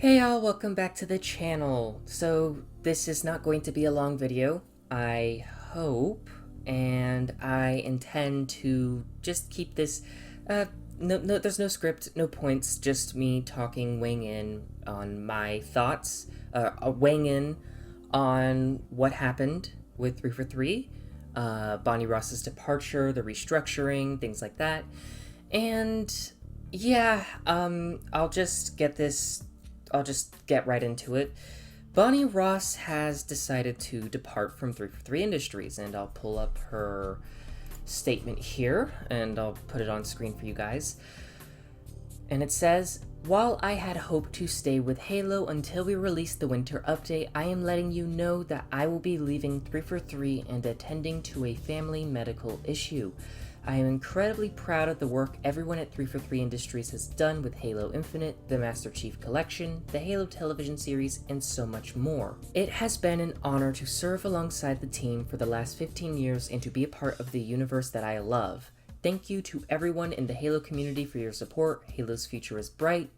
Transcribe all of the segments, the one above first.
Hey y'all, welcome back to the channel. So this is not going to be a long video, I hope, and I intend to just keep this, there's no script, no points, just me talking, weighing in on my thoughts, weighing in on what happened with 3 for 3, Bonnie Ross's departure, the restructuring, things like that. And yeah, I'll just get right into it. Bonnie Ross has decided to depart from 3 for 3 Industries, and I'll pull up her statement here, and I'll put it on screen for you guys. And it says, "While I had hoped to stay with Halo until we release the winter update, I am letting you know that I will be leaving 3 for 3 and attending to a family medical issue. I am incredibly proud of the work everyone at 3 for 3 Industries has done with Halo Infinite, the Master Chief Collection, the Halo television series, and so much more. It has been an honor to serve alongside the team for the last 15 years and to be a part of the universe that I love. Thank you to everyone in the Halo community for your support. Halo's future is bright.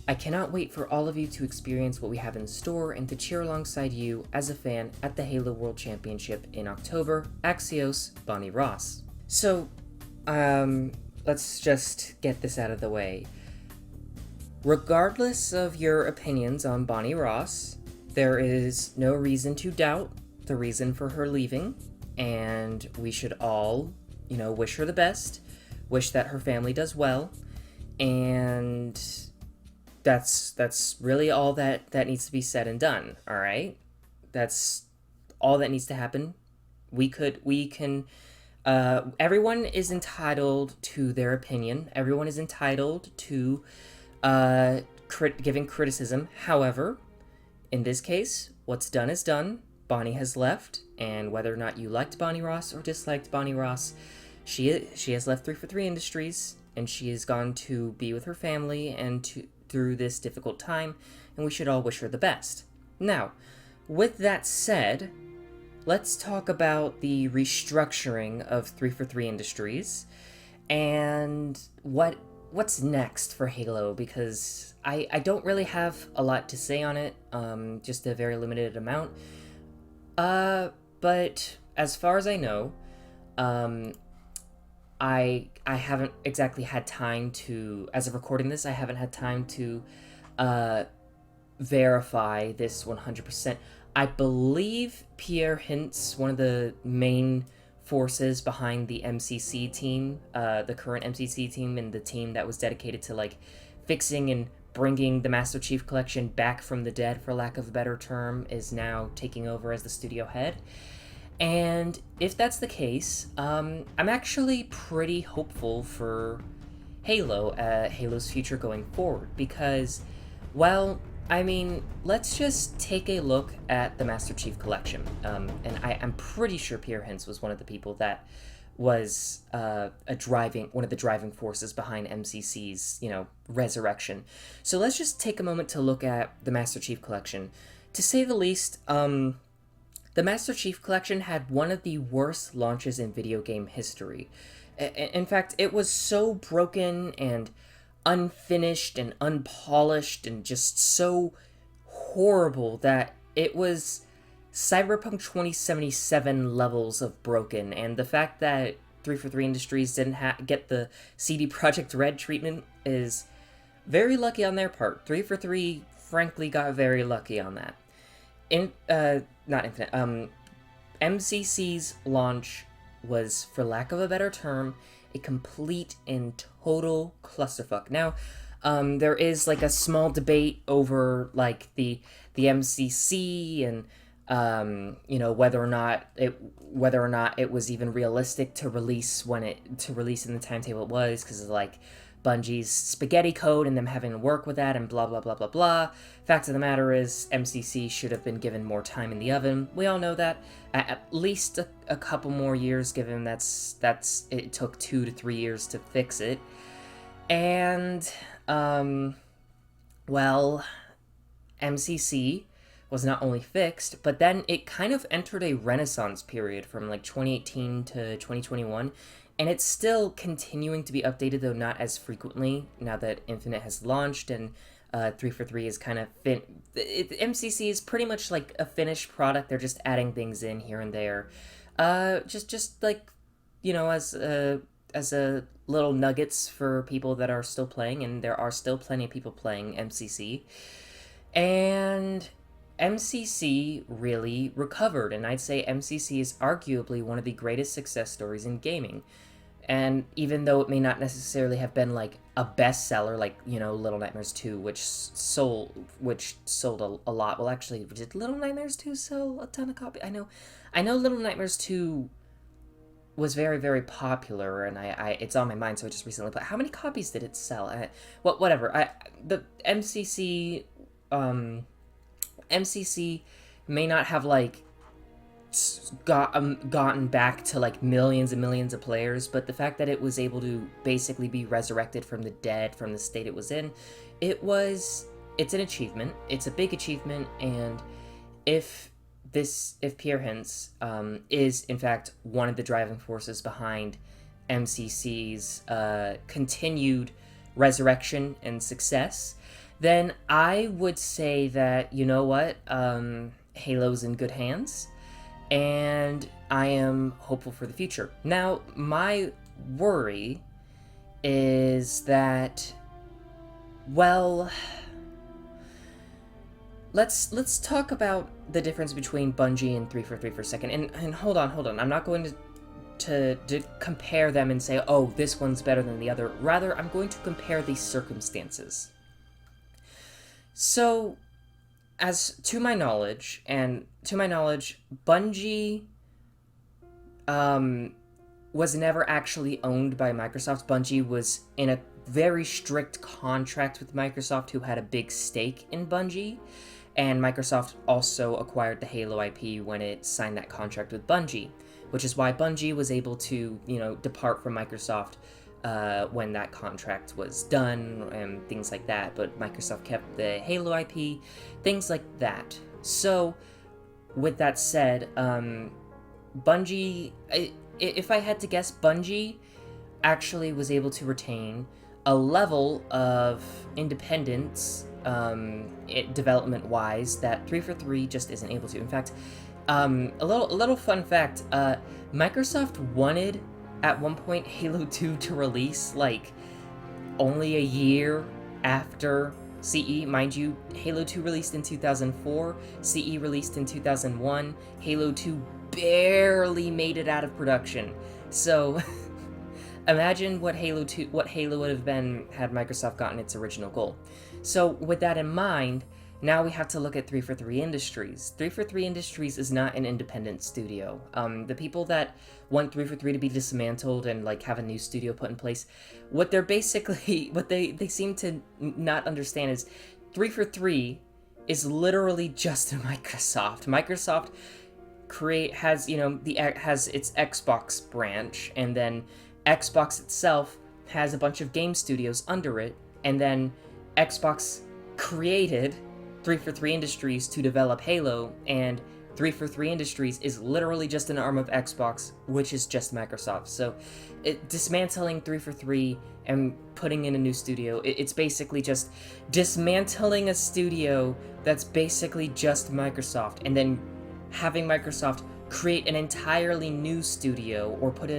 I cannot wait for all of you to experience what we have in store and to cheer alongside you as a fan at the Halo World Championship in October. Axios, Bonnie Ross." So, let's just get this out of the way. Regardless of your opinions on Bonnie Ross, there is no reason to doubt the reason for her leaving, and we should all, wish her the best, wish that her family does well, and that's really all that needs to be said and done, all right? That's all that needs to happen. We can everyone is entitled to their opinion. Everyone is entitled to giving criticism. However, in this case, what's done is done. Bonnie has left, and whether or not you liked Bonnie Ross or disliked Bonnie Ross, she has left 3 for 3 Industries, and she has gone to be with her family and through this difficult time, and we should all wish her the best. Now, with that said, let's talk about the restructuring of 3 for 3 Industries and what's next for Halo, because I don't really have a lot to say on it, just a very limited amount. But as far as I know, I haven't exactly had time to, as of recording this, I haven't had time to verify this 100%. I believe Pierre Hintz, one of the main forces behind the MCC team, the current MCC team, and the team that was dedicated to fixing and bringing the Master Chief Collection back from the dead, for lack of a better term, is now taking over as the studio head. And if that's the case, I'm actually pretty hopeful for Halo's future going forward, because, well, let's just take a look at the Master Chief Collection. And I'm pretty sure Pierre Hintz was one of the people that was one of the driving forces behind MCC's, resurrection. So let's just take a moment to look at the Master Chief Collection. To say the least, the Master Chief Collection had one of the worst launches in video game history. In fact, it was so broken and unfinished and unpolished and just so horrible that it was Cyberpunk 2077 levels of broken. And the fact that 3 for 3 Industries didn't get the CD Projekt Red treatment is very lucky on their part. 3 for 3 frankly got very lucky on that. MCC's launch was, for lack of a better term, a complete and total clusterfuck. Now, there is a small debate over the MCC and whether or not it was even realistic to release in the timetable it was, because of Bungie's spaghetti code and them having to work with that and blah blah blah blah blah. Fact of the matter is, MCC should have been given more time in the oven. We all know that. At least a couple more years, given it took 2 to 3 years to fix it. And MCC was not only fixed, but then it kind of entered a renaissance period from 2018 to 2021, and it's still continuing to be updated, though not as frequently now that Infinite has launched, and 343 is kind of MCC is pretty much like a finished product. They're just adding things in here and there, just like, as a little nuggets for people that are still playing, and there are still plenty of people playing MCC. And MCC really recovered, and I'd say MCC is arguably one of the greatest success stories in gaming. And even though it may not necessarily have been like a bestseller, like, Little Nightmares 2, which sold a lot. Well, actually, did Little Nightmares 2 sell a ton of copies? I know Little Nightmares 2 was very, very popular, and I it's on my mind, so I just recently. But how many copies did it sell? Whatever. The MCC may not have like gotten back to like millions and millions of players, but the fact that it was able to basically be resurrected from the dead, from the state it was in, it's an achievement. It's a big achievement, and if Pierre Hintz is in fact one of the driving forces behind MCC's continued resurrection and success, then I would say that, you know what, Halo's in good hands, and I am hopeful for the future. Now, my worry is that, well, let's talk about the difference between Bungie and 343 for a second. And hold on. I'm not going to compare them and say, oh, this one's better than the other. Rather, I'm going to compare the circumstances. So, to my knowledge, Bungie was never actually owned by Microsoft. Bungie was in a very strict contract with Microsoft, who had a big stake in Bungie, and Microsoft also acquired the Halo IP when it signed that contract with Bungie, which is why Bungie was able to, depart from Microsoft when that contract was done and things like that, but Microsoft kept the Halo IP, things like that. So, with that said, Bungie, if I had to guess, Bungie actually was able to retain a level of independence, development-wise, that 343 just isn't able to. In fact, a little fun fact, Microsoft wanted at one point Halo 2 to release like only a year after CE. Mind you, Halo 2 released in 2004, CE released in 2001, Halo 2 barely made it out of production. So imagine what Halo would have been had Microsoft gotten its original goal. So with that in mind, now we have to look at 343 Industries. 343 Industries is not an independent studio. The people that want 343 to be dismantled and like have a new studio put in place, what they seem to not understand is 343 is literally just Microsoft. Microsoft has its Xbox branch, and then Xbox itself has a bunch of game studios under it, and then Xbox created 343 Industries to develop Halo, and 343 Industries is literally just an arm of Xbox, which is just Microsoft. So dismantling 343 and putting in a new studio, it's basically just dismantling a studio that's basically just Microsoft, and then having Microsoft create an entirely new studio, or put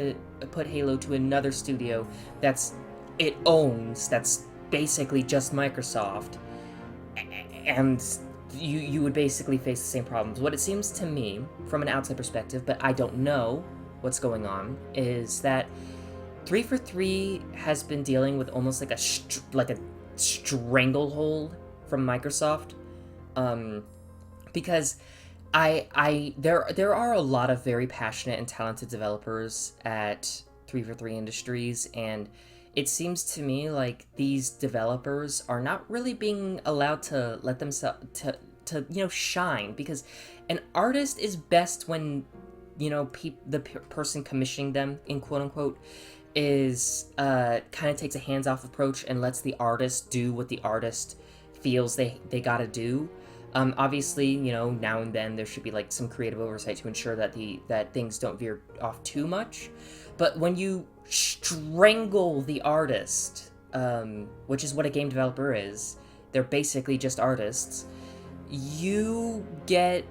Halo to another studio that's basically just Microsoft, and you would basically face the same problems. What it seems to me, from an outside perspective, but I don't know what's going on, is that 343 has been dealing with almost like a stranglehold from Microsoft, because there are a lot of very passionate and talented developers at 343 Industries, and it seems to me like these developers are not really being allowed to let themselves to shine, because an artist is best when the person commissioning them, in quote unquote, is kind of takes a hands-off approach and lets the artist do what the artist feels they gotta do. Obviously, now and then there should be like some creative oversight to ensure that things don't veer off too much. But when you strangle the artist, which is what a game developer is, they're basically just artists, you get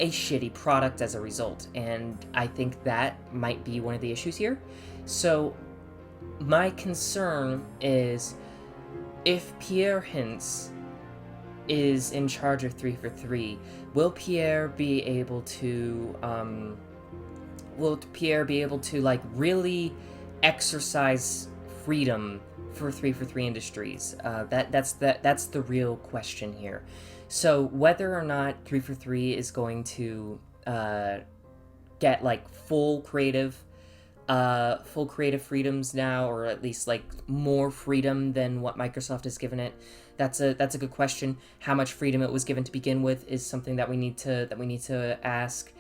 a shitty product as a result. And I think that might be one of the issues here. So my concern is, if Pierre Hintz is in charge of 343, will Pierre be able to like really exercise freedom for 343 Industries? That's the real question here. So whether or not 343 is going to get like full creative freedoms now, or at least like more freedom than what Microsoft has given it, that's a good question. How much freedom it was given to begin with is something that we need to ask.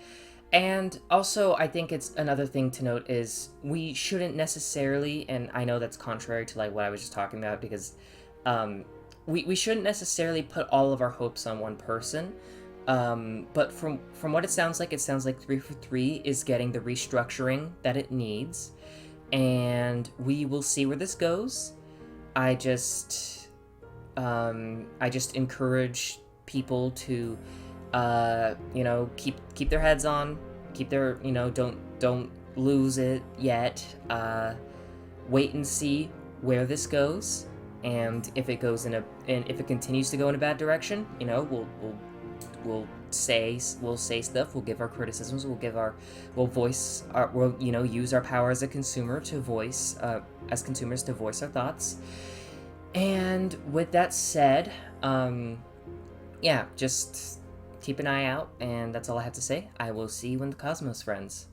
And also, I think it's another thing to note is we shouldn't necessarily, and I know that's contrary to like what I was just talking about, because we shouldn't necessarily put all of our hopes on one person. But from what it sounds like 343 is getting the restructuring that it needs, and we will see where this goes. I just encourage people to keep their heads on, keep their, don't lose it yet. Wait and see where this goes, and if it continues to go in a bad direction, we'll say stuff, we'll give our criticisms, we'll use our power as a consumer to voice our thoughts. And with that said, just keep an eye out, and that's all I have to say. I will see you in the cosmos, friends.